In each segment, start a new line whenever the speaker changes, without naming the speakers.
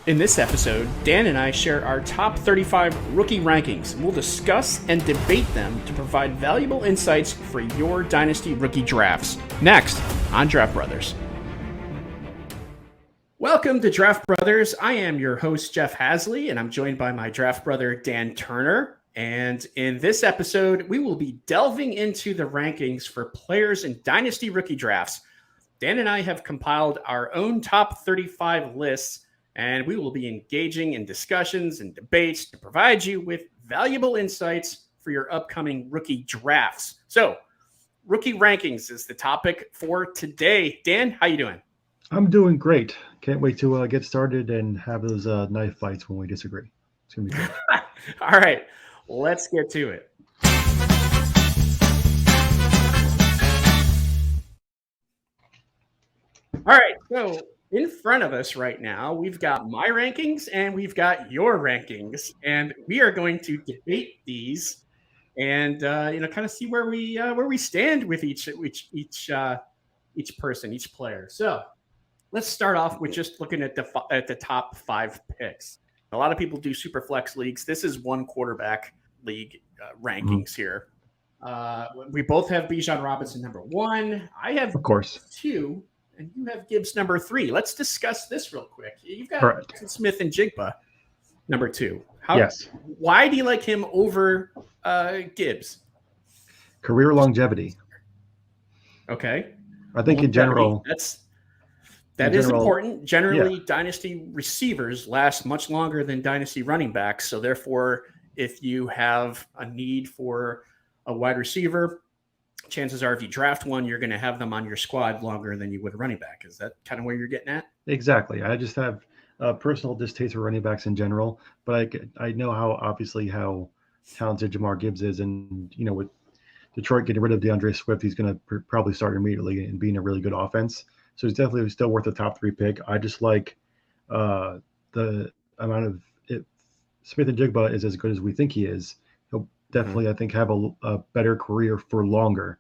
In this episode, Dan and I share our top 35 rookie rankings. We'll discuss and debate them to provide valuable insights for your Dynasty rookie drafts. Next on Draft Brothers. Welcome to Draft Brothers. I am your host, Jeff Hasley, and I'm joined by my draft brother, Dan Turner. And in this episode, we will be delving into the rankings for players in Dynasty rookie drafts. Dan and I have compiled our own top 35 lists, and we will be engaging in discussions and debates to provide you with valuable insights for your upcoming rookie drafts. So, rookie rankings is the topic for today. Dan, how you doing?
I'm doing great. Can't wait to get started and have those knife fights when we disagree. It's going to be great.
All right, let's get to it. All right, so in front of us right now, we've got my rankings and we've got your rankings, and we are going to debate these and kind of see where we stand with each person, each player. So let's start off with just looking at the top 5 picks. A lot of people do super flex leagues. This is one quarterback league rankings here. We both have Bijan Robinson number 1. I have,
of course,
2. And you have Gibbs number 3. Let's discuss this real quick. You've got Smith-Njigba number 2.
Yes.
Why do you like him over Gibbs?
Career longevity.
Okay.
I think in general,
that is important. Generally, Dynasty receivers last much longer than Dynasty running backs. So therefore, if you have a need for a wide receiver, chances are if you draft one, you're going to have them on your squad longer than you would a running back. Is that kind of where you're getting at?
Exactly. I just have a personal distaste for running backs in general, but I know how talented Jahmyr Gibbs is. And, with Detroit getting rid of DeAndre Swift, he's going to probably start immediately and being a really good offense. So he's definitely still worth a top 3 pick. I just like the amount of it. Smith-Njigba is as good as we think he is. He'll definitely, I think, have a better career for longer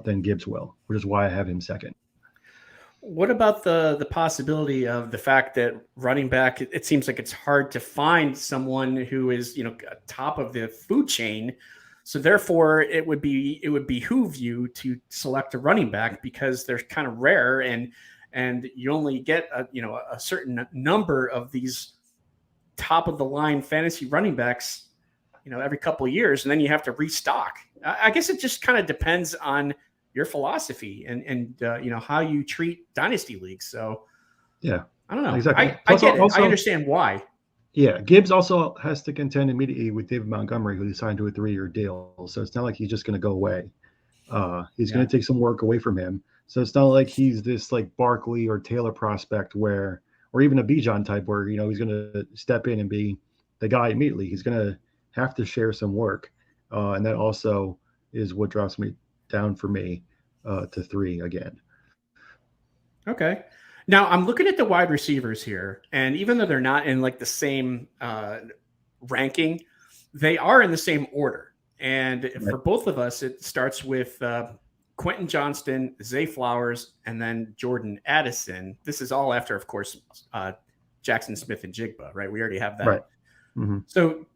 than Gibbs will, which is why I have him second.
What about the possibility of the fact that running back, it seems like it's hard to find someone who is, top of the food chain. So therefore it would behoove you to select a running back because they're kind of rare and you only get a certain number of these top of the line fantasy running backs every couple of years, and then you have to restock. I guess it just kind of depends on your philosophy and how you treat dynasty leagues. So
yeah,
I don't know.
Exactly.
I get it. I understand why.
Yeah, Gibbs also has to contend immediately with David Montgomery, who he signed to a 3-year deal. So it's not like he's just going to go away. He's going to take some work away from him. So it's not like he's this like Barkley or Taylor prospect or even a Bijan type where he's going to step in and be the guy immediately. He's going to have to share some work. And that also is what drops me down for me to 3 again.
Okay. Now I'm looking at the wide receivers here, and even though they're not in like the same ranking, they are in the same order. And for both of us, it starts with Quentin Johnston, Zay Flowers, and then Jordan Addison. This is all after, of course, Jackson Smith-Njigba, right? We already have that.
Right. Mm-hmm.
So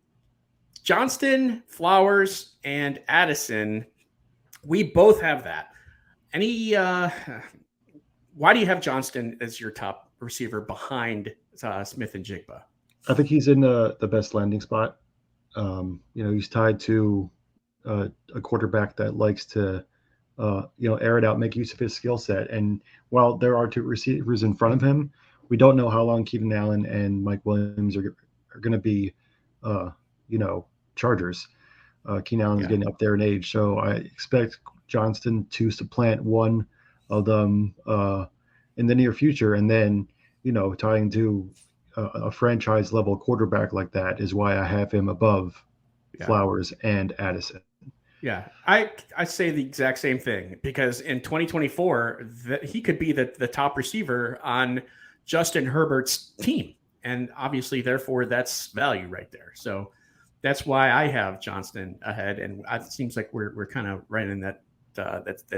Johnston, Flowers, and Addison, we both have that. Why do you have Johnston as your top receiver behind Smith-Njigba?
I think he's in the best landing spot. He's tied to a quarterback that likes to, air it out, make use of his skill set. And while there are 2 receivers in front of him, we don't know how long Keenan Allen and Mike Williams are going to be, Chargers. Keenan Allen's getting up there in age, so I expect Johnston to supplant one of them in the near future, and then tying to a franchise level quarterback like that is why I have him above Flowers and Addison.
Yeah, I say the exact same thing because in 2024 he could be the top receiver on Justin Herbert's team, and obviously therefore that's value right there. So that's why I have Johnston ahead, and it seems like we're kind of right in that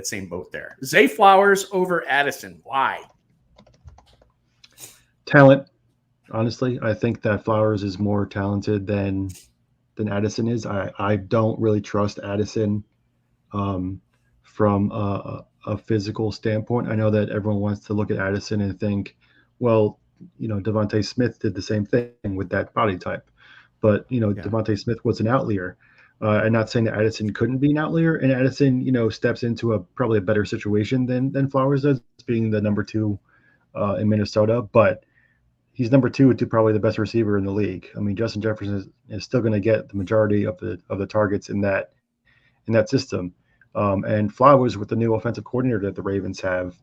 same boat there. Zay Flowers over Addison. Why?
Talent. honestly. I think that Flowers is more talented than Addison is. I don't really trust Addison um, from a physical standpoint. I know that everyone wants to look at Addison and think, well, Devontae Smith did the same thing with that body type, but
Yeah.
Devontae Smith was an outlier. I'm not saying that Addison couldn't be an outlier, and Addison, steps into a probably a better situation than Flowers does, being the number two in Minnesota, but he's number two to probably the best receiver in the league. I mean, Justin Jefferson is still going to get the majority of the targets in that system. And Flowers, with the new offensive coordinator that the Ravens have,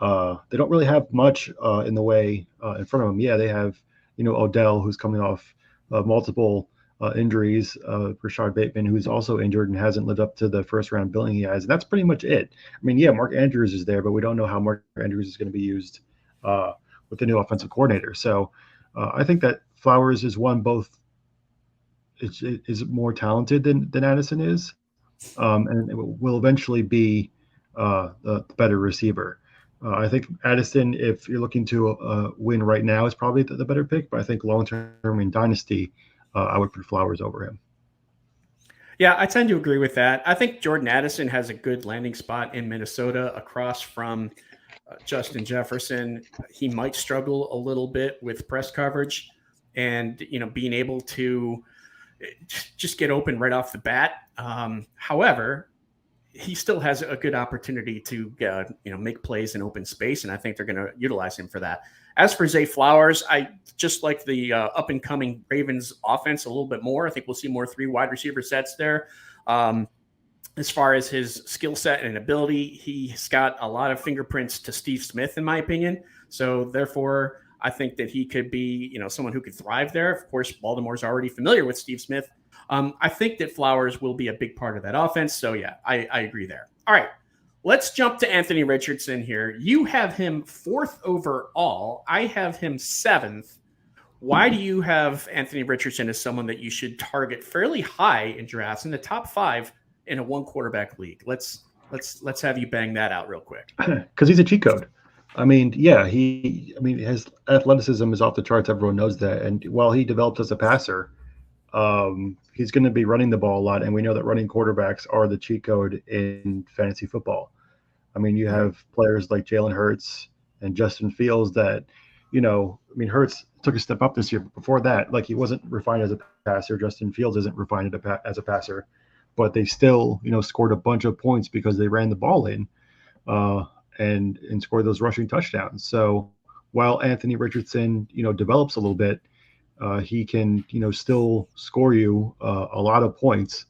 they don't really have much in the way in front of them. Yeah, they have Odell, who's coming off multiple injuries, Rashad Bateman, who's also injured and hasn't lived up to the first round billing he has. And that's pretty much it. I mean, yeah, Mark Andrews is there, but we don't know how Mark Andrews is going to be used with the new offensive coordinator. So I think that Flowers is one both is more talented than Addison is, and it will eventually be the better receiver. I think Addison, if you're looking to win right now, is probably the better pick. But I think long term in Dynasty, I would put Flowers over him.
Yeah, I tend to agree with that. I think Jordan Addison has a good landing spot in Minnesota across from Justin Jefferson. He might struggle a little bit with press coverage and, being able to just get open right off the bat. However, he still has a good opportunity to make plays in open space, and I think they're going to utilize him for that. As for Zay Flowers, I just like the up and coming Ravens offense a little bit more. I think we'll see more 3 wide receiver sets there. As far as his skill set and ability, he's got a lot of fingerprints to Steve Smith, in my opinion. So therefore, I think that he could be, someone who could thrive there. Of course, Baltimore's already familiar with Steve Smith. I think that Flowers will be a big part of that offense. So yeah, I agree there. All right, let's jump to Anthony Richardson here. You have him 4th overall. I have him 7th. Why do you have Anthony Richardson as someone that you should target fairly high in drafts in the top 5 in a 1 quarterback league? Let's have you bang that out real quick.
Because he's a cheat code. I mean, yeah, his athleticism is off the charts. Everyone knows that. And while he developed as a passer, he's going to be running the ball a lot. And we know that running quarterbacks are the cheat code in fantasy football. I mean, you have players like Jalen Hurts and Justin Fields that, Hurts took a step up this year. But before that, like, he wasn't refined as a passer. Justin Fields isn't refined as a passer. But they still, scored a bunch of points because they ran the ball in. And score those rushing touchdowns. So while Anthony Richardson, develops a little bit, he can, still score you a lot of points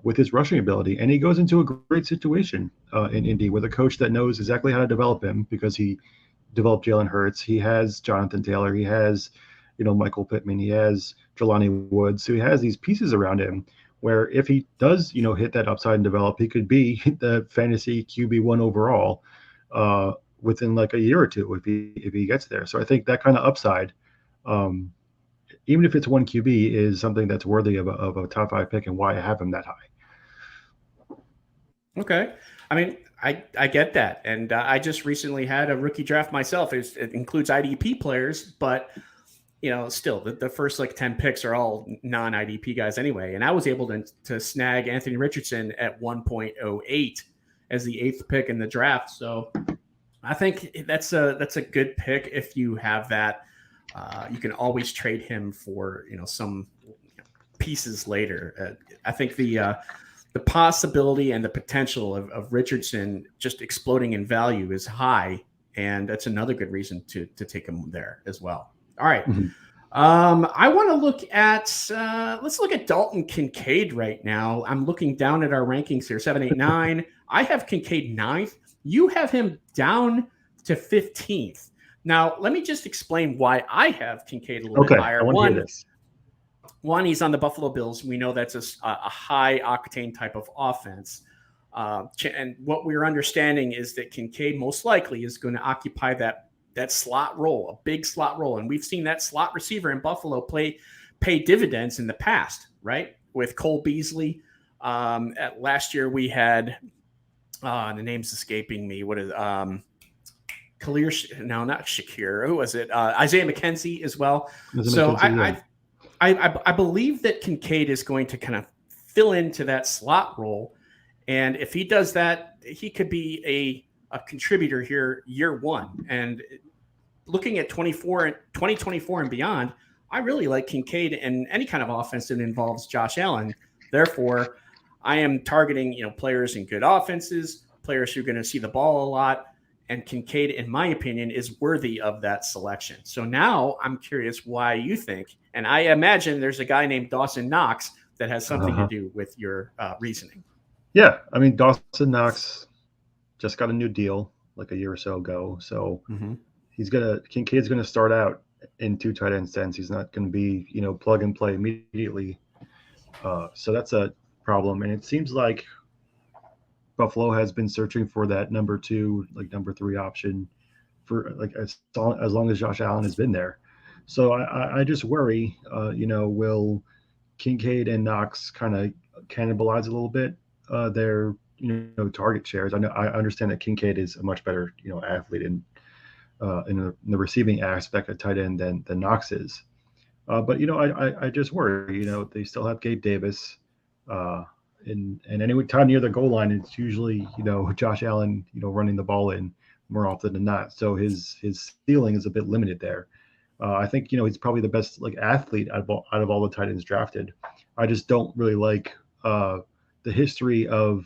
with his rushing ability. And he goes into a great situation in Indy with a coach that knows exactly how to develop him because he developed Jalen Hurts. He has Jonathan Taylor. He has, Michael Pittman. He has Jelani Woods. So he has these pieces around him where if he does, hit that upside and develop, he could be the fantasy QB1 overall within like a year or two if he gets there. So I think that kind of upside, even if it's 1 QB, is something that's worthy of a top 5 pick, and why I have him that high.
Okay. I mean, I get that. And I just recently had a rookie draft myself. It includes IDP players, but still the first like 10 picks are all non-IDP guys anyway. And I was able to snag Anthony Richardson at 1.08 as the 8th pick in the draft. So I think that's a good pick. If you have that, you can always trade him for, some pieces later. I think the possibility and the potential of Richardson just exploding in value is high. And that's another good reason to take him there as well. All right.
Mm-hmm.
I want to look at, let's look at Dalton Kincaid right now. I'm looking down at our rankings here, 7, 8, 9. I have Kincaid 9th. You have him down to 15th. Now, let me just explain why I have Kincaid a little bit higher.
I want to hear this.
One, he's on the Buffalo Bills. We know that's a high octane type of offense. And what we're understanding is that Kincaid most likely is going to occupy that slot role, a big slot role. And we've seen that slot receiver in Buffalo pay dividends in the past, right? With Cole Beasley. Last year we had, the name's escaping me. What is No, not Shakir. Who was it? Isaiah McKenzie as well.
So
I believe that Kincaid is going to kind of fill into that slot role. And if he does that, he could be a contributor here year one. And looking at 2024 and beyond, I really like Kincaid in any kind of offense that involves Josh Allen. Therefore, I am targeting, players in good offenses, players who are going to see the ball a lot. And Kincaid, in my opinion, is worthy of that selection. So now I'm curious why you think, and I imagine there's a guy named Dawson Knox that has something to do with your reasoning.
Yeah, I mean, Dawson Knox just got a new deal like a year or so ago. So Kincaid's going to start out in 2 tight end sets. He's not going to be, plug and play immediately. So that's a problem. And it seems like Buffalo has been searching for that number 2, like number 3 option for like as long as Josh Allen has been there. So I just worry, will Kincaid and Knox kind of cannibalize a little bit their target shares? I understand that Kincaid is a much better athlete in the receiving aspect of tight end than Knox is. But I just worry. They still have Gabe Davis. And any time near the goal line, it's usually Josh Allen running the ball in more often than not. So his ceiling is a bit limited there. I think he's probably the best athlete out of all the tight ends drafted. I just don't really like the history of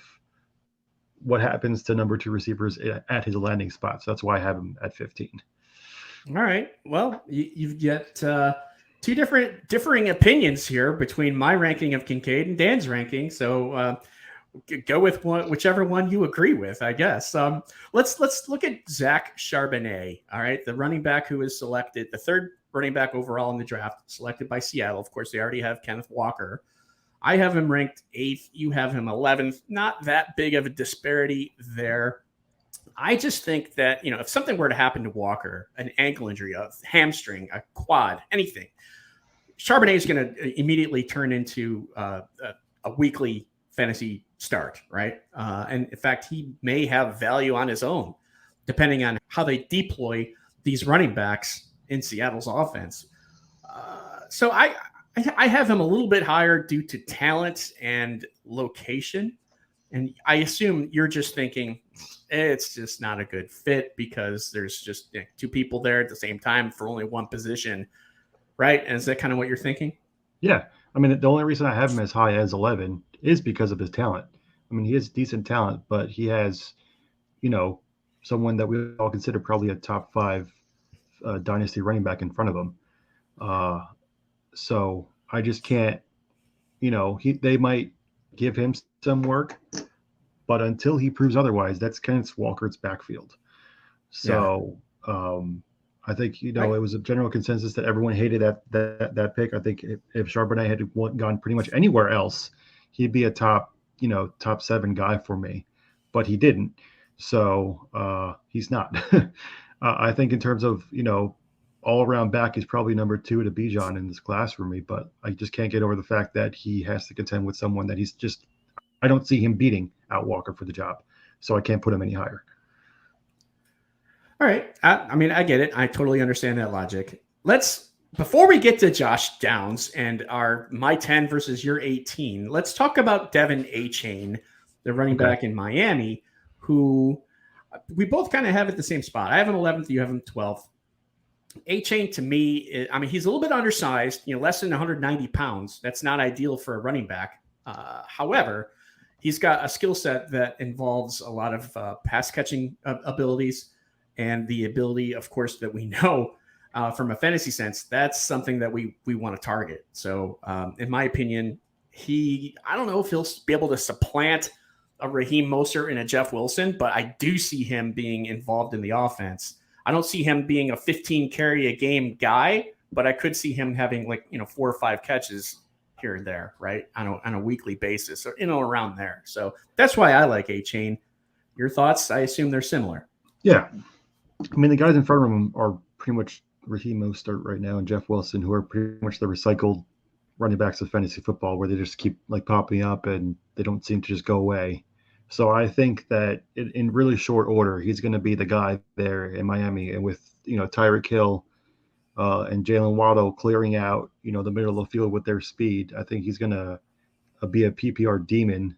what happens to number 2 receivers at his landing spot. So that's why I have him at 15.
All right. Well, you've got 2 differing opinions here between my ranking of Kincaid and Dan's ranking. So go with whichever one you agree with, I guess. Let's look at Zach Charbonnet. All right, the running back who was selected, the 3rd running back overall in the draft, selected by Seattle. Of course, they already have Kenneth Walker. I have him ranked 8th. You have him 11th. Not that big of a disparity there. I just think that, if something were to happen to Walker, an ankle injury, a hamstring, a quad, anything, Charbonnet is going to immediately turn into a weekly fantasy start, right? And in fact, he may have value on his own, depending on how they deploy these running backs in Seattle's offense. So I have him a little bit higher due to talent and location. And I assume you're just thinking it's just not a good fit because there's just 2 people there at the same time for only one position. Right? And is that kind of what you're thinking?
Yeah. I mean, the only reason I have him as high as 11 is because of his talent. I mean, he has decent talent, but he has, someone that we all consider probably a top 5 dynasty running back in front of him. So I just can't, they might give him some work, but until he proves otherwise, that's Kenneth Walker's backfield. So, I think, it was a general consensus that everyone hated that pick. I think if Charbonnet had gone pretty much anywhere else, he'd be a top 7 guy for me, but he didn't. So he's not. I think in terms of, all around back, he's probably number 2 to Bijan in this class for me, but I just can't get over the fact that he has to contend with someone that I don't see him beating out Walker for the job. So I can't put him any higher.
All right. I mean, I get it. I totally understand that logic. Before we get to Josh Downs and my 10 versus your 18, let's talk about Devon Achane, the running back in Miami, who we both kind of have at the same spot. I have him 11th. You have him 12th. Achane, to me, he's a little bit undersized, less than 190 pounds. That's not ideal for a running back. However, he's got a skill set that involves a lot of pass catching abilities. And the ability, of course, that we know from a fantasy sense, that's something that we want to target. So in my opinion, I don't know if he'll be able to supplant a Raheem Mostert and a Jeff Wilson, but I do see him being involved in the offense. I don't see him being a 15 carry a game guy, but I could see him having 4 or 5 catches here and there, right? On a weekly basis or around there. So that's why I like Achane. Your thoughts? I assume they're similar.
Yeah. I mean, the guys in front of him are pretty much Raheem Mostert right now and Jeff Wilson, who are pretty much the recycled running backs of fantasy football, where they just keep popping up and they don't seem to just go away. So I think that in really short order, he's going to be the guy there in Miami, and with Tyreek Hill and Jalen Waddle clearing out the middle of the field with their speed, I think he's going to be a PPR demon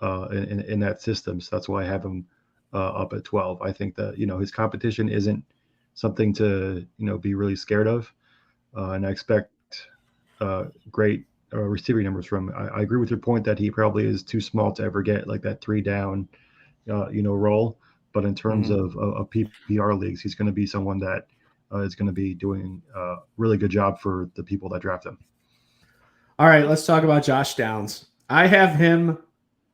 in that system. So that's why I have him up at 12. I think that his competition isn't something to be really scared of, and I expect great receiving numbers from him. I agree with your point that he probably is too small to ever get like that 3 down role. But in terms of PPR leagues, he's going to be someone that is going to be doing a really good job for the people that draft him.
All right, let's talk about Josh Downs. I have him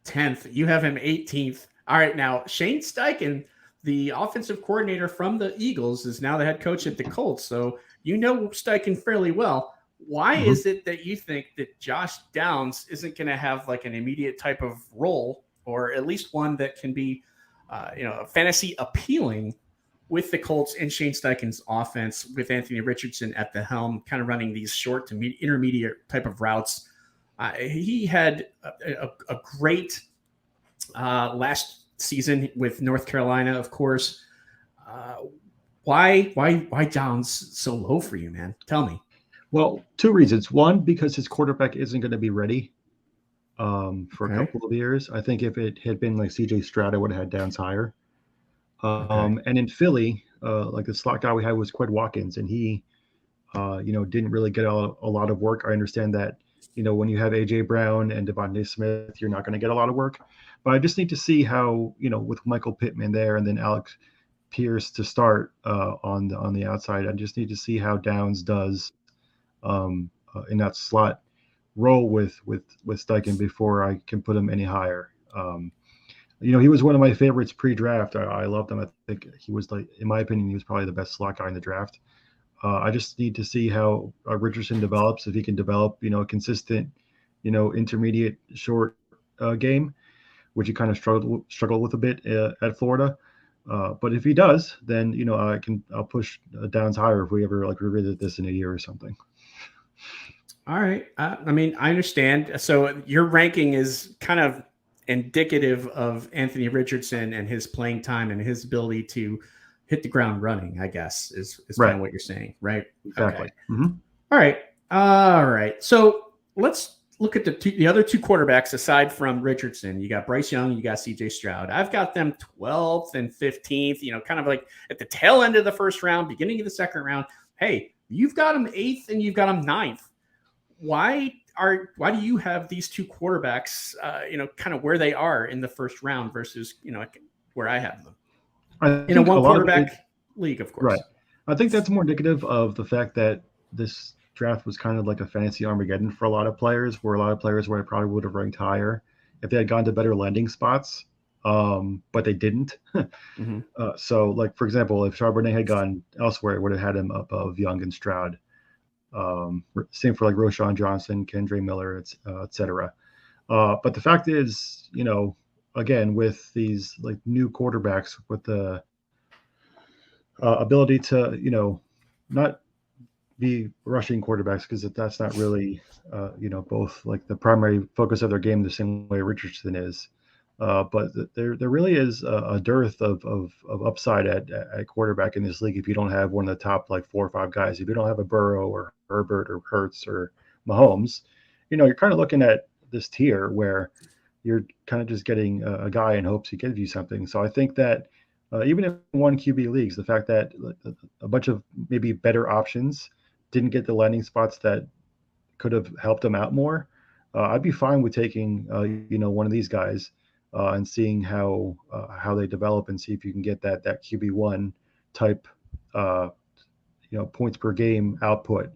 10th. You have him 18th. All right, now Shane Steichen, the offensive coordinator from the Eagles, is now the head coach at the Colts. So you know Steichen fairly well. Why is it that you think that Josh Downs isn't going to have like an immediate type of role, or at least one that can be, fantasy appealing with the Colts and Shane Steichen's offense with Anthony Richardson at the helm, kind of running these short to intermediate type of routes? He had a great last season with North Carolina, of course. Why Downs so low for you, man? Tell me.
Well, 2 reasons. One, because his quarterback isn't going to be ready for a couple of years. I think if it had been like C.J. Stroud, I would have had Downs higher. And in Philly, like the slot guy we had was Qued Watkins, and he, didn't really get a lot of work. I understand that, when you have A.J. Brown and Devontae Smith, you're not going to get a lot of work. But I just need to see how, with Michael Pittman there and then Alex Pierce to start on the outside, I just need to see how Downs does in that slot role with Steichen before I can put him any higher. He was one of my favorites pre-draft. I loved him. I think he was, like, in my opinion, he was probably the best slot guy in the draft. I just need to see how Richardson develops, if he can develop, a consistent, intermediate short game, which he kind of struggled with a bit at Florida. But if he does, then I'll push Downs higher if we ever like revisit this in a year or something.
All right. I understand. So your ranking is kind of indicative of Anthony Richardson and his playing time and his ability to hit the ground running, I guess, is
Right.
kind of what you're saying, right?
Exactly.
Okay.
Mm-hmm.
All right. So let's look at the other 2 quarterbacks aside from Richardson. You got Bryce Young, you got C.J. Stroud. I've got them 12th and 15th, kind of like at the tail end of the first round, beginning of the second round. Hey, you've got them 8th and you've got them 9th. Why do you have these 2 quarterbacks, kind of where they are in the first round versus, where I have them? In a one quarterback league, of course.
Right. I think that's more indicative of the fact that this draft was kind of like a fantasy Armageddon for a lot of players, where I probably would have ranked higher if they had gone to better landing spots, but they didn't.
Mm-hmm.
So, like, for example, if Charbonnet had gone elsewhere, it would have had him above Young and Stroud. Same for like Roschon Johnson, Kendre Miller, et cetera. But the fact is, again, with these like new quarterbacks with the ability to, not be rushing quarterbacks, because that's not really, both like the primary focus of their game the same way Richardson is. But there really is a dearth of upside at quarterback in this league if you don't have one of the top like 4 or 5 guys. If you don't have a Burrow or Herbert or Hurts or Mahomes, you're kind of looking at this tier where you're kind of just getting a guy in hopes he gives you something. So I think that even in 1 QB leagues, the fact that a bunch of maybe better options didn't get the landing spots that could have helped them out more, I'd be fine with taking one of these guys and seeing how they develop and see if you can get that QB1 type points per game output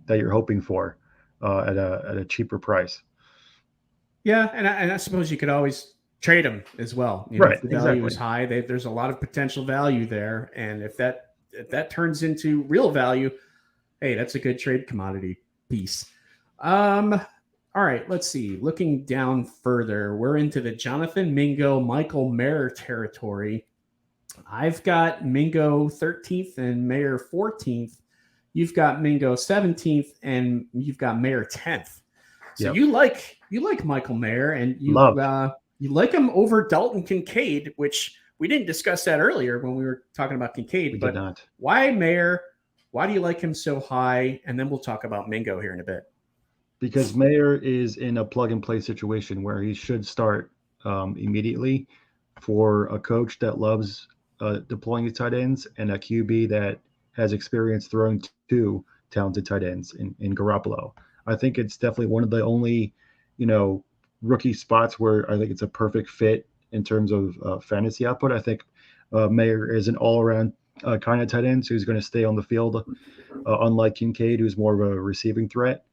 that you're hoping for at a cheaper price.
Yeah, and I suppose you could always trade them as well.
Right,
if the value is
exactly.
high, there's a lot of potential value there, and if that turns into real value, hey, that's a good trade commodity piece. All right, let's see. Looking down further, we're into the Jonathan Mingo, Michael Mayer territory. I've got Mingo 13th and Mayer 14th. You've got Mingo 17th and you've got Mayer 10th. So
Yep.
you like Michael Mayer, and you
Love.
You like him over Dalton Kincaid, which we didn't discuss that earlier when we were talking about Kincaid.
We
but
did not.
Why Mayer? Why do you like him so high? And then we'll talk about Mingo here in a bit.
Because Mayer is in a plug-and-play situation where he should start immediately for a coach that loves deploying his tight ends and a QB that has experience throwing to talented tight ends in Garoppolo. I think it's definitely one of the only, rookie spots where I think it's a perfect fit in terms of fantasy output. I think Mayer is an all-around kind of tight end who's going to stay on the field, unlike Kincaid, who's more of a receiving threat.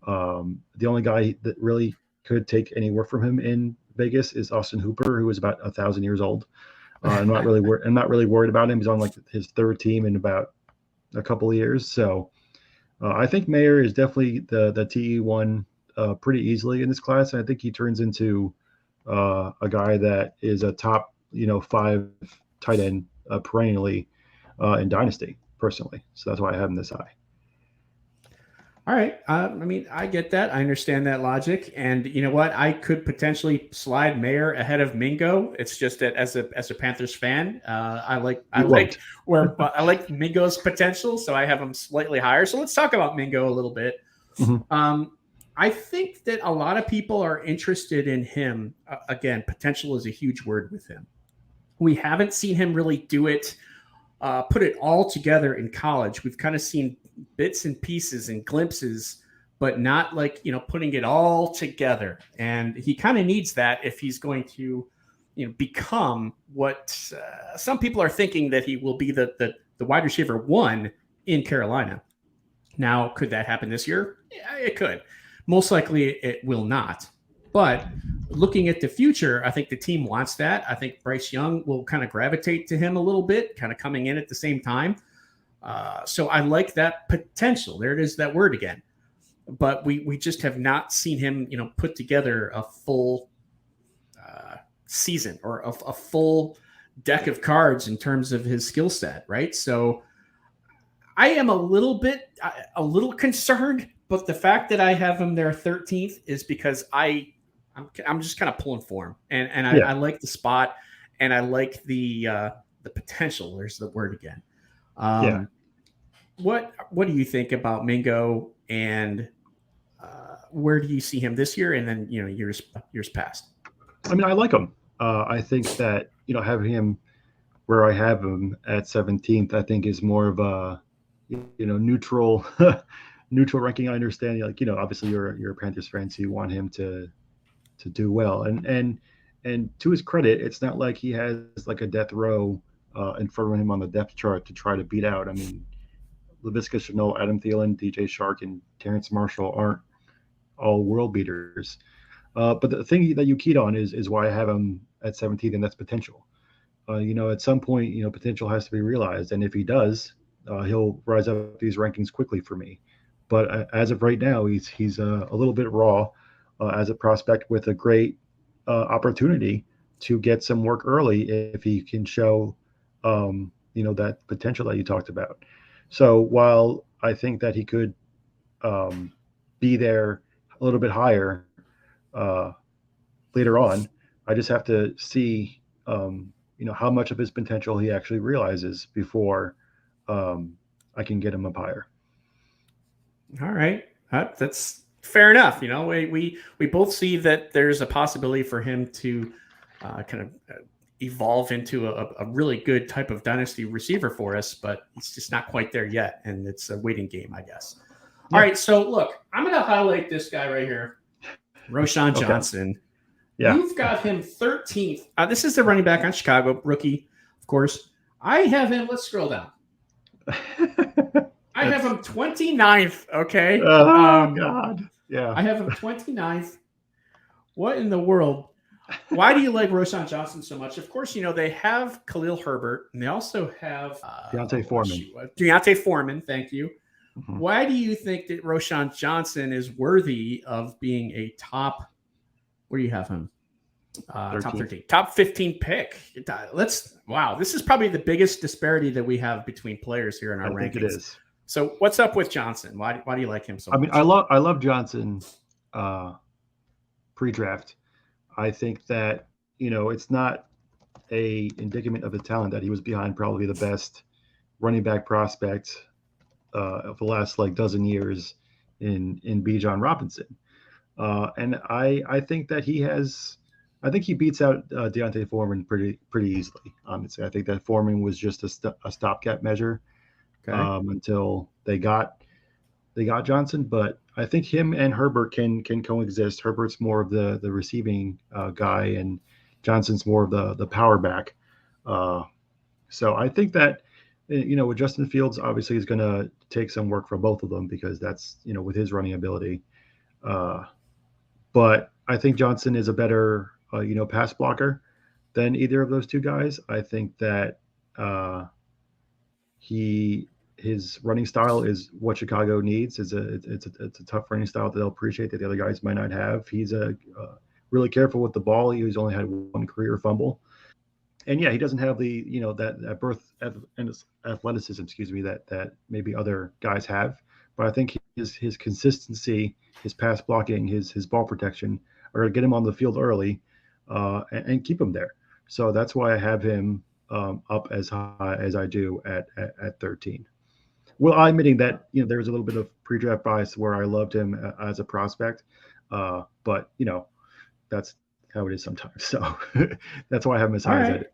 The only guy that really could take any work from him in Vegas is Austin Hooper, who is about 1,000 years old. I'm not really worried about him. He's on like his third team in about a couple of years. So I think Mayer is definitely the TE1 pretty easily in this class. And I think he turns into a guy that is a top 5 tight end perennially in Dynasty personally. So that's why I have him this high.
All right. I get that. I understand that logic. And you know what? I could potentially slide Mayer ahead of Mingo. It's just that as a Panthers fan, I like Mingo's potential, so I have him slightly higher. So let's talk about Mingo a little bit.
Mm-hmm.
I think that a lot of people are interested in him. Again, potential is a huge word with him. We haven't seen him really do it, put it all together in college. We've kind of seen bits and pieces and glimpses, but not like, putting it all together. And he kind of needs that if he's going to, become what some people are thinking that he will be the wide receiver 1 in Carolina. Now, could that happen this year? Yeah, it could. Most likely it will not. But looking at the future, I think the team wants that. I think Bryce Young will kind of gravitate to him a little bit, kind of coming in at the same time. So I like that potential. There it is, that word again. But we just have not seen him, put together a full season or a full deck of cards in terms of his skill set, right? So I am a little concerned, but the fact that I have him there 13th is because I'm just kind of pulling for him, and I like the spot, and I like the potential. There's the word again. What do you think about Mingo, and where do you see him this year, and then years past?
I mean, I like him. I think that having him where I have him at 17th, I think is more of a neutral ranking. I understand, obviously you're a Panthers fan, so you want him to do well, and to his credit, it's not like he has like a death row in front of him on the depth chart to try to beat out. I mean, Laviska Shenault, Adam Thielen, DJ Chark, and Terrence Marshall aren't all world beaters. But the thing that you keyed on is why I have him at 17th, and that's potential. At some point, potential has to be realized, and if he does, he'll rise up these rankings quickly for me. But as of right now, he's a little bit raw as a prospect with a great opportunity to get some work early if he can show, that potential that you talked about. So while I think that he could be there a little bit higher later on, I just have to see, how much of his potential he actually realizes before I can get him up higher.
All right. That's fair enough. We both see that there's a possibility for him to kind of evolve into a really good type of dynasty receiver for us, but it's just not quite there yet. And it's a waiting game, I guess. Yeah. All right. So look, I'm going to highlight this guy right here, Roschon Johnson.
Yeah.
You've got him 13th. This is the running back on Chicago, rookie, of course. I have him. Let's scroll down. I have him 29th. Okay.
Oh, God. Yeah.
I have him 29th. What in the world? Why do you like Roschon Johnson so much? Of course, they have Khalil Herbert, and they also have Deontay Foreman. Thank you. Mm-hmm. Why do you think that Roschon Johnson is worthy of being a top? Where do you have him? Top 13, top 15 pick. Wow. This is probably the biggest disparity that we have between players here in our rankings.
I think it is.
So what's up with Johnson? Why do you like him so much?
I mean, I love Johnson pre-draft. I think that it's not a indictment of the talent that he was behind probably the best running back prospect of the last like dozen years in Bijan Robinson. And I think that I think he beats out Deontay Foreman pretty easily. Honestly, I think that Foreman was just a stopgap measure
Okay.
until they got Johnson. But I think him and Herbert can coexist. Herbert's more of the receiving guy, and Johnson's more of the power back. So I think that with Justin Fields, obviously is going to take some work from both of them because that's with his running ability. But I think Johnson is a better pass blocker than either of those two guys. I think that his running style is what Chicago needs. It's a tough running style that they'll appreciate that the other guys might not have. He's really careful with the ball. He's only had one career fumble, and yeah, he doesn't have the that birth athleticism, that maybe other guys have. But I think his consistency, his pass blocking, his ball protection are going to get him on the field early and keep him there. So that's why I have him up as high as I do at 13. Well, I'm admitting that there was a little bit of pre-draft bias where I loved him as a prospect, but that's how it is sometimes. So that's why I have him as high as I do.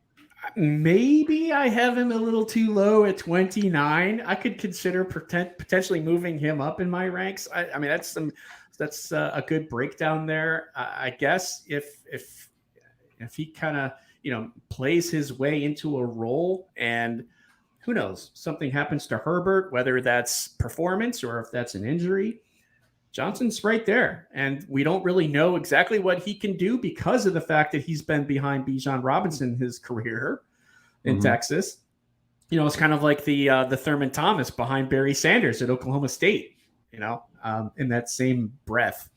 Maybe I have him a little too low at 29. I could consider potentially moving him up in my ranks. I mean, that's a good breakdown there. I guess if he kind of plays his way into a role, and who knows, something happens to Herbert, whether that's performance or if that's an injury, Johnson's right there. And we don't really know exactly what he can do because of the fact that he's been behind Bijan Robinson his career in Texas. It's kind of like the Thurman Thomas behind Barry Sanders at Oklahoma State, in that same breath.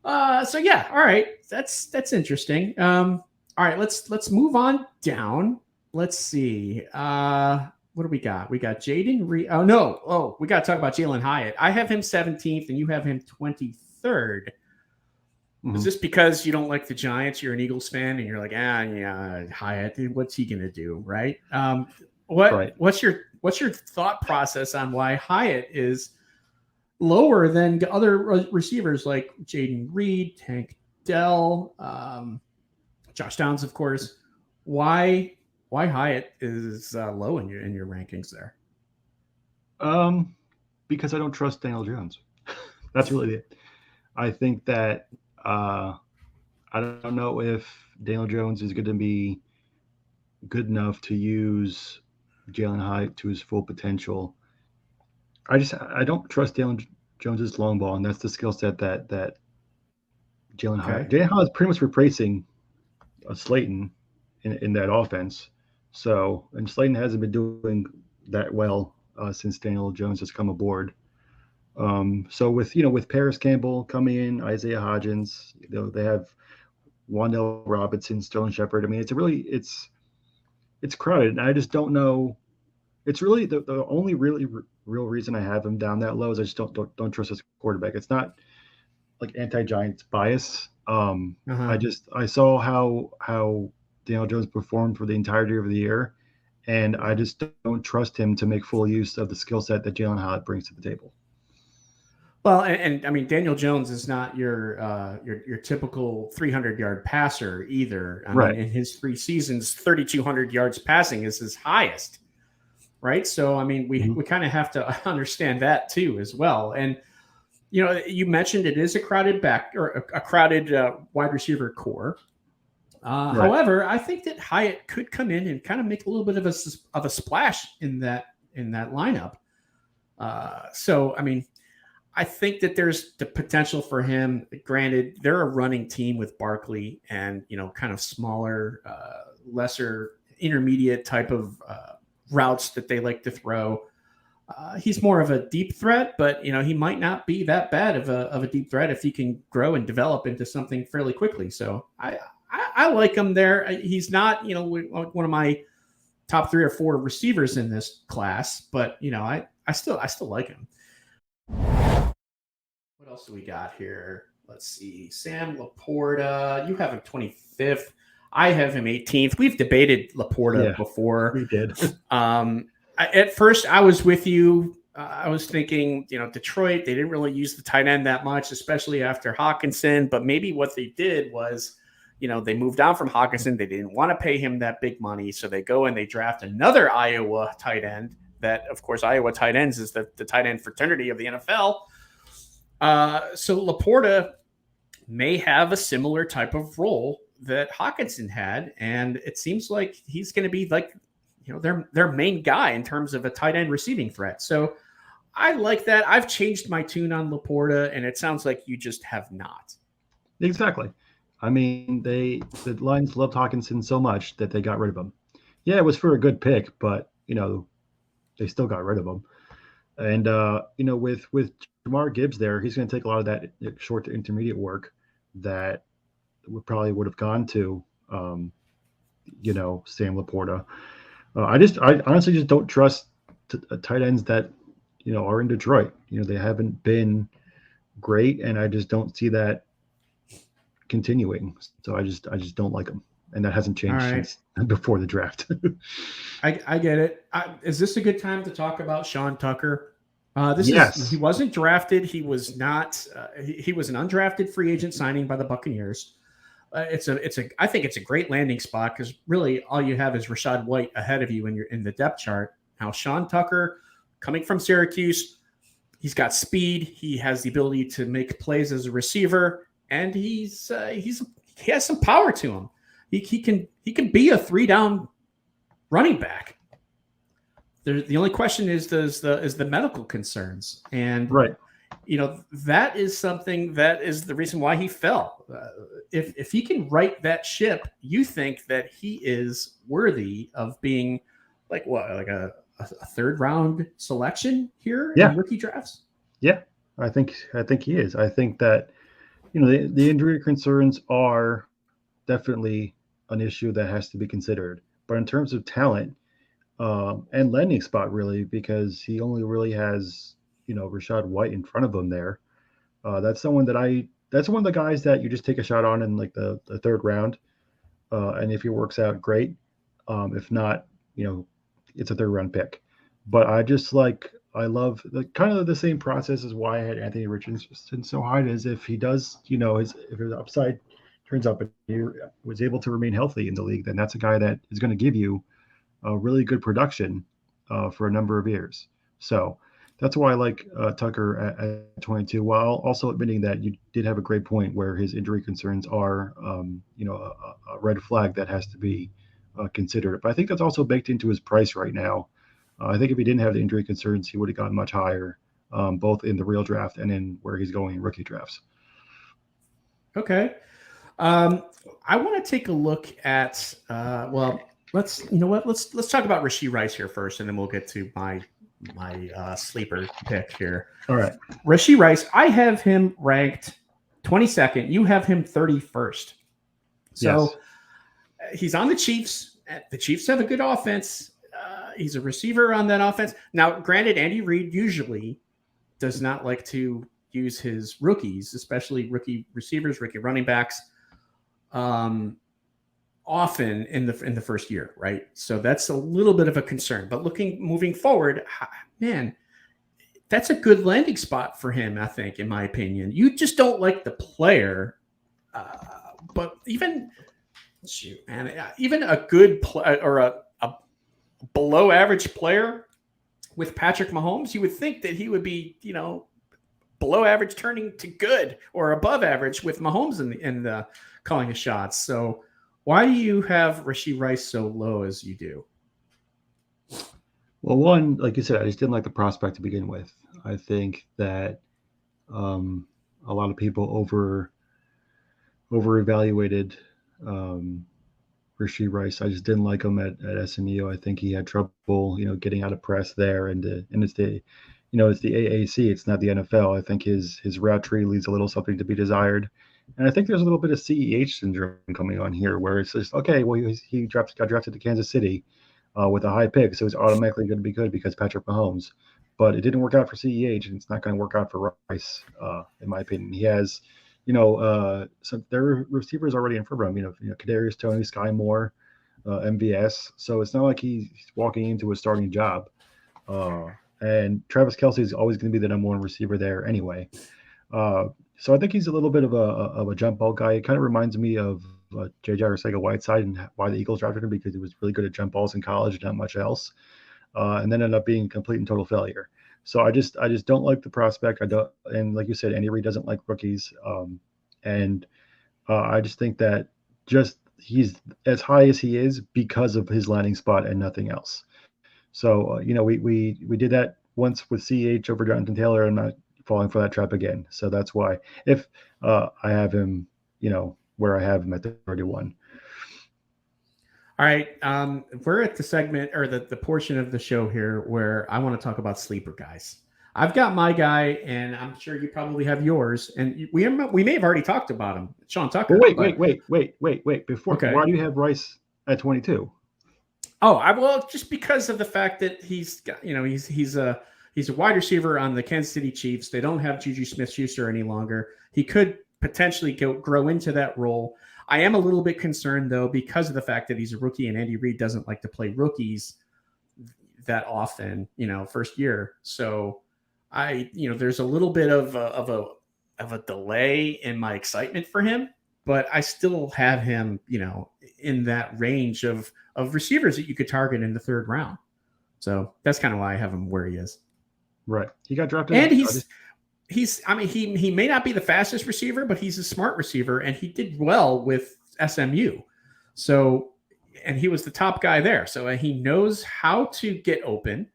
So yeah, all right. That's interesting. All right, let's move on down. Let's see. What do we got? We got Jayden Reed. Oh, no. Oh, we got to talk about Jaylin Hyatt. I have him 17th and you have him 23rd. Is this because you don't like the Giants? You're an Eagles fan and you're like, yeah, Hyatt, what's he going to do? Right. What's your thought process on why Hyatt is lower than other receivers like Jayden Reed, Tank Dell, Josh Downs, of course? Why Hyatt is low in your rankings there?
Because I don't trust Daniel Jones. That's really it. I think that I don't know if Daniel Jones is going to be good enough to use Jaylin Hyatt to his full potential. I don't trust Daniel Jones's long ball, and that's the skill set that Jaylin Hyatt. Jaylin Hyatt is pretty much replacing Slayton in that offense. So, and Slayton hasn't been doing that well since Daniel Jones has come aboard. So with Paris Campbell coming in, Isaiah Hodgins, they have Wan'Dale Robinson, Sterling Shepard. I mean, it's crowded, and I just don't know. It's really the only really real reason I have him down that low is I just don't trust his quarterback. It's not like anti-Giants bias. I saw how Daniel Jones performed for the entirety of the year, and I just don't trust him to make full use of the skill set that Jaylin Hyatt brings to the table.
Well, and I mean, Daniel Jones is not your typical 300-yard passer either. I mean, in his 3 seasons, 3,200 yards passing is his highest, right? So, I mean, we kind of have to understand that too as well. And you mentioned it is a crowded wide receiver core. However, I think that Hyatt could come in and kind of make a little bit of a splash in that lineup. So, I mean, I think that there's the potential for him. Granted, they're a running team with Barkley and, kind of smaller, lesser intermediate type of routes that they like to throw. He's more of a deep threat, but, he might not be that bad of a deep threat if he can grow and develop into something fairly quickly. So I like him there. He's not, one of my top 3 or 4 receivers in this class, but, I still like him. What else do we got here? Let's see. Sam LaPorta, you have him 25th. I have him 18th. We've debated LaPorta before.
We did.
At first, I was with you. I was thinking, Detroit, they didn't really use the tight end that much, especially after Hockenson. But maybe what they did was, they moved on from Hockenson. They didn't want to pay him that big money. So they go and they draft another Iowa tight end. That, of course, Iowa tight ends is the tight end fraternity of the NFL. So LaPorta may have a similar type of role that Hockenson had, and it seems like he's going to be like, their main guy in terms of a tight end receiving threat. So I like that. I've changed my tune on LaPorta, and it sounds like you just have not.
Exactly. I mean, the Lions loved Hockenson so much that they got rid of him. Yeah, it was for a good pick, but they still got rid of him. And with Jahmyr Gibbs there, he's going to take a lot of that short to intermediate work that probably would have gone to Sam LaPorta. I honestly just don't trust tight ends that are in Detroit. They haven't been great, and I just don't see that continuing. So I just don't like them, and that hasn't changed since before the draft.
I get it. Is this a good time to talk about Sean Tucker?
Yes.
He wasn't drafted. He was not. He was an undrafted free agent signing by the Buccaneers. I think it's a great landing spot because really all you have is Rachaad White ahead of you when you're in the depth chart. Now Sean Tucker, coming from Syracuse, he's got speed. He has the ability to make plays as a receiver, and he has some power to him. He can be a 3-down running back. The only question is the medical concerns, and
right.
That is something that is the reason why he fell. If he can right that ship, you think that he is worthy of being like a third round selection here in rookie drafts?
Yeah, I think he is. I think that the injury concerns are definitely an issue that has to be considered. But in terms of talent and landing spot, really, because he only really has Rachaad White in front of him there. That's one of the guys that you just take a shot on in like the third round. And if he works out, great. If not, it's a third round pick. But I love kind of the same process as why I had Anthony Richardson so high, is if he does, if his upside turns up and he was able to remain healthy in the league, then that's a guy that is going to give you a really good production for a number of years. So that's why I like Tucker at 22, while also admitting that you did have a great point where his injury concerns are, a red flag that has to be considered. But I think that's also baked into his price right now. I think if he didn't have the injury concerns, he would have gotten much higher, both in the real draft and in where he's going in rookie drafts.
Okay. I want to take a look at, let's talk about Rashee Rice here first, and then we'll get to my sleeper pick here.
All right.
Rashee Rice, I have him ranked 22nd. You have him 31st. So He's on the Chiefs. The Chiefs have a good offense. He's a receiver on that offense. Now, granted, Andy Reid usually does not like to use his rookies, especially rookie receivers, rookie running backs, often in the first year, right? So that's a little bit of a concern. But moving forward, man, that's a good landing spot for him, I think, in my opinion. You just don't like the player, but even a good or a below average player with Patrick Mahomes, you would think that he would be, below average turning to good or above average with Mahomes in the calling his shots. So why do you have Rashee Rice so low as you do?
Well, one, like you said, I just didn't like the prospect to begin with. I think that a lot of people over evaluated Rashee Rice. I just didn't like him at SMU. I think he had trouble, getting out of press there, and it's the AAC. It's not the NFL. I think his route tree leaves a little something to be desired, and I think there's a little bit of CEH syndrome coming on here, where it's just okay. Well, he got drafted to Kansas City with a high pick, so he's automatically going to be good because Patrick Mahomes. But it didn't work out for CEH, and it's not going to work out for Rice, in my opinion. He has some their receivers already in front of him. Kadarius Toney, Sky Moore, MVS. So it's not like he's walking into a starting job. And Travis Kelce is always going to be the number one receiver there anyway. So I think he's a little bit of a jump ball guy. It kind of reminds me of J.J. Arcega-Whiteside and why the Eagles drafted him, because he was really good at jump balls in college, not much else, and then ended up being a complete and total failure. So I just don't like the prospect. And like you said, Andy Reid doesn't like rookies, and I just think that he's as high as he is because of his landing spot and nothing else. So we did that once with CH over Jonathan Taylor. I'm not falling for that trap again. So that's why if I have him, where I have him at the 31.
All right. We're at the segment or the portion of the show here where I want to talk about sleeper guys. I've got my guy, and I'm sure you probably have yours. And we may have already talked about him, Sean Tucker.
Wait. Before,
okay.
Why do you have Rice at 22?
Oh, just because of the fact that he's got, he's a wide receiver on the Kansas City Chiefs. They don't have Juju Smith-Schuster any longer. He could potentially grow into that role. I am a little bit concerned, though, because of the fact that he's a rookie and Andy Reid doesn't like to play rookies that often, first year. So there's a little bit of a delay in my excitement for him, but I still have him, in that range of receivers that you could target in the third round. So that's kind of why I have him where he is.
Right. He got drafted.
And he may not be the fastest receiver, but he's a smart receiver, and he did well with SMU. So, and he was the top guy there. So he knows how to get open,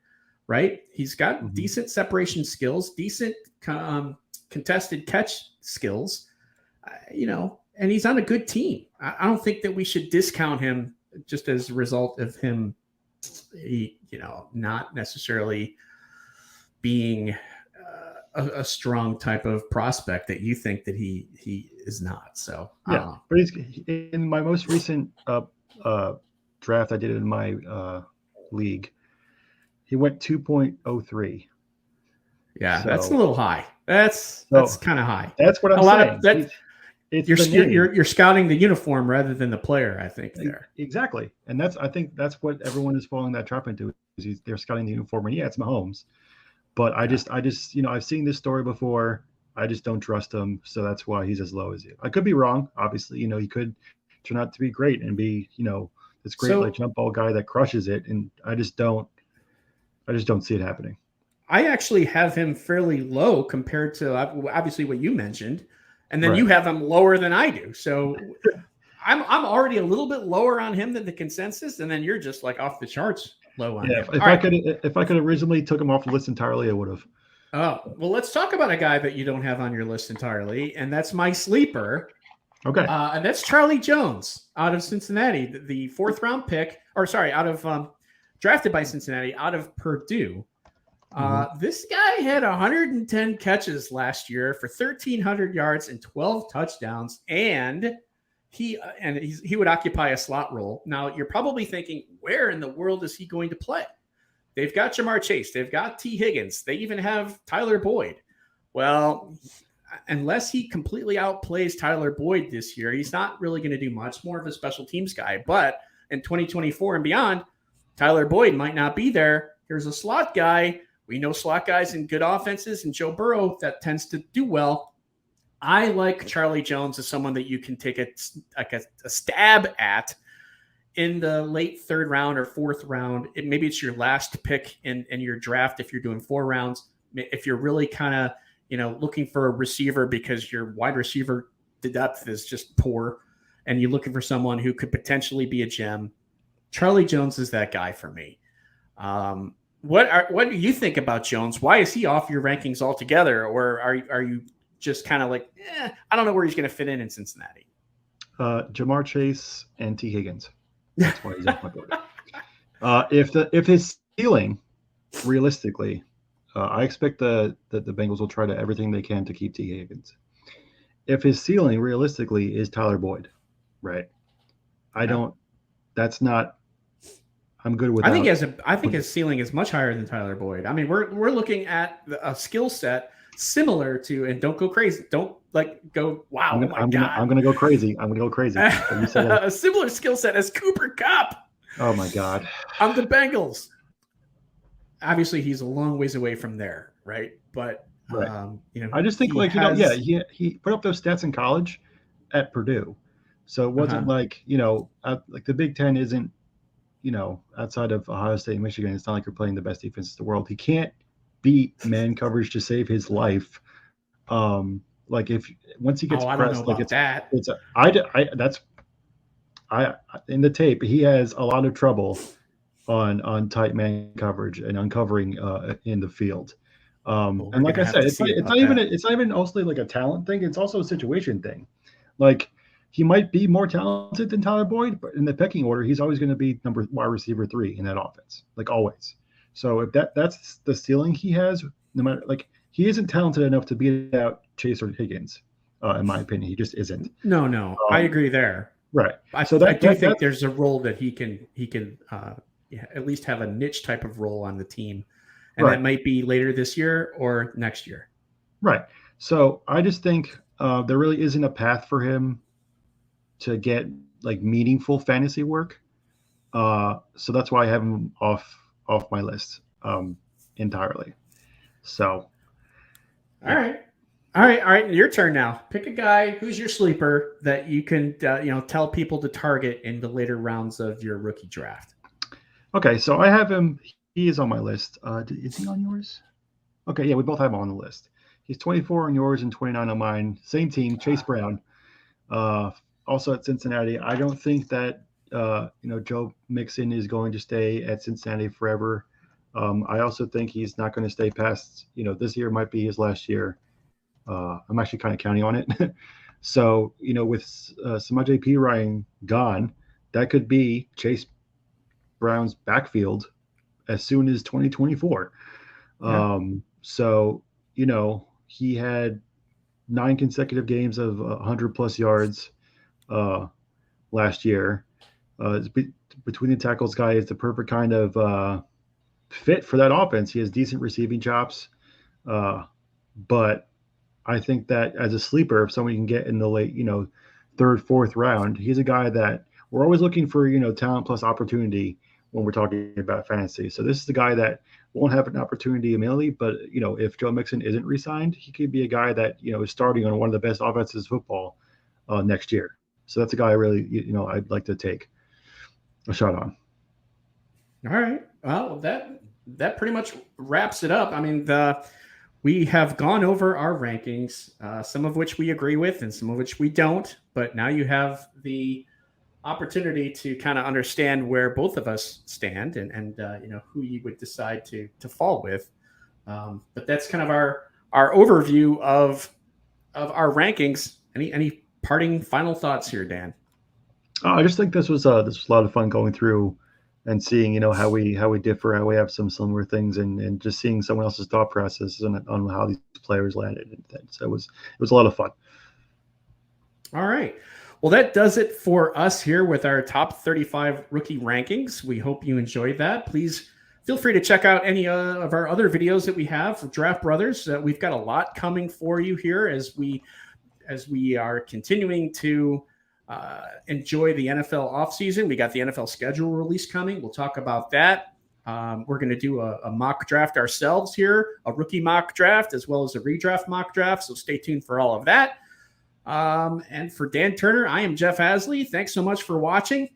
right? He's got decent separation skills, decent contested catch skills, and he's on a good team. I don't think that we should discount him just as a result of him, not necessarily being a strong type of prospect that you think that he is not. So
yeah, but he's in my most recent draft I did in my league. He went 2.03.
Yeah, so that's a little high. That's kind of high.
That's what I'm saying.
You're scouting the uniform rather than the player, I think, there.
Exactly. And I think that's what everyone is falling that trap into. They're scouting the uniform, and it's Mahomes. But I just I've seen this story before. I just don't trust him, so that's why he's as low as you. I could be wrong. Obviously, he could turn out to be great and be, this great jump ball guy that crushes it. And I just don't see it happening.
I actually have him fairly low compared to obviously what you mentioned, and then you have him lower than I do. So I'm already a little bit lower on him than the consensus, and then you're just like off the charts low on him.
If I could originally took him off the list entirely, I would have.
Oh, well, let's talk about a guy that you don't have on your list entirely, and that's my sleeper.
Okay.
And that's Charlie Jones out of Cincinnati, the fourth round pick, out of drafted by Cincinnati, out of Purdue. This guy had 110 catches last year for 1,300 yards and 12 touchdowns, and he would occupy a slot role. Now, you're probably thinking, where in the world is he going to play? They've got Jamar Chase. They've got T. Higgins. They even have Tyler Boyd. Well, unless he completely outplays Tyler Boyd this year, he's not really going to do much. More of a special teams guy. But in 2024 and beyond, Tyler Boyd might not be there. Here's a slot guy. We know slot guys in good offenses, and Joe Burrow, that tends to do well. I like Charlie Jones as someone that you can take a stab at in the late third round or fourth round. Maybe it's your last pick in your draft if you're doing 4 rounds. If you're really kind of looking for a receiver because your wide receiver depth is just poor, and you're looking for someone who could potentially be a gem, Charlie Jones is that guy for me. What do you think about Jones? Why is he off your rankings altogether, or are you just kind of like, I don't know where he's going to fit in Cincinnati?
Jamar Chase and T. Higgins. That's why he's off my board. If his ceiling, realistically, I expect the Bengals will try to everything they can to keep T. Higgins. If his ceiling, realistically, is Tyler Boyd, right? That's not. I'm good with.
I think his ceiling is much higher than Tyler Boyd. I mean, we're looking at a skill set similar to, and don't go crazy. Don't go, wow, oh my God.
I'm gonna go crazy. I'm gonna go crazy. You said
a similar skill set as Cooper Kupp.
Oh my God.
On the Bengals. Obviously, he's a long ways away from there, right? But
right. I just think he put up those stats in college at Purdue, so it wasn't like like the Big Ten isn't outside of Ohio State and Michigan. It's not like you're playing the best defense in the world. He can't beat man coverage to save his life. Like once he gets pressed, in the tape he has a lot of trouble on tight man coverage and uncovering in the field. And like I said, it's not even also like a talent thing. It's also a situation thing. Like he might be more talented than Tyler Boyd, but in the pecking order, he's always going to be wide receiver 3 in that offense, like always. So if that's the ceiling he has, no matter he isn't talented enough to beat out Chase or Higgins, in my opinion. He just isn't.
No, I agree there.
Right.
I do think there's a role that he can at least have a niche type of role on the team, and that might be later this year or next year.
Right. So I just think there really isn't a path for him to get meaningful fantasy work. So that's why I have him off my list entirely. So.
All right. Your turn now. Pick a guy who's your sleeper that you can, tell people to target in the later rounds of your rookie draft.
Okay, so I have him. He is on my list. Is he on yours? Okay, yeah, we both have him on the list. He's 24 on yours and 29 on mine. Same team, Chase Brown. Also at Cincinnati. I don't think that Joe Mixon is going to stay at Cincinnati forever. I also think he's not going to stay past. This year might be his last year. I'm actually kind of counting on it. So with Samaje Perine gone, that could be Chase Brown's backfield as soon as 2024. Yeah. So he had 9 consecutive games of 100 plus yards last year. Between the tackles guy is the perfect kind of fit for that offense. He has decent receiving chops, but I think that as a sleeper, if somebody can get in the late, 3rd, 4th round, he's a guy that we're always looking for, talent plus opportunity when we're talking about fantasy. So this is the guy that won't have an opportunity immediately, but if Joe Mixon isn't re-signed, he could be a guy that is starting on one of the best offenses football next year. So that's a guy I really I'd like to take a shot on.
All right. Well, that pretty much wraps it up. I mean, we have gone over our rankings, some of which we agree with and some of which we don't. But now you have the opportunity to kind of understand where both of us stand and who you would decide to fall with. But that's kind of our overview of our rankings. Any parting final thoughts here, Dan?
I just think this was a lot of fun going through and seeing how we differ, how we have some similar things, and just seeing someone else's thought process on how these players landed. And so it was a lot of fun.
All right. Well, that does it for us here with our top 35 rookie rankings. We hope you enjoyed that. Please feel free to check out any of our other videos that we have for Draft Brothers. We've got a lot coming for you here as we are continuing to enjoy the NFL offseason. We got the NFL schedule release coming. We'll talk about that. We're going to do a mock draft ourselves here, a rookie mock draft, as well as a redraft mock draft. So stay tuned for all of that. And for Dan Turner, I am Jeff Hasley. Thanks so much for watching.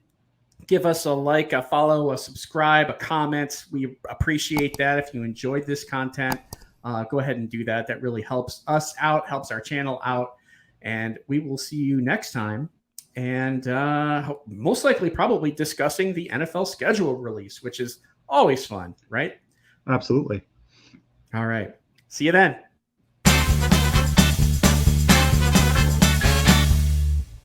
Give us a like, a follow, a subscribe, a comment. We appreciate that. If you enjoyed this content, go ahead and do that. That really helps us out, helps our channel out. And we will see you next time. And most likely probably discussing the NFL schedule release, which is always fun, right?
Absolutely.
All right. See you then.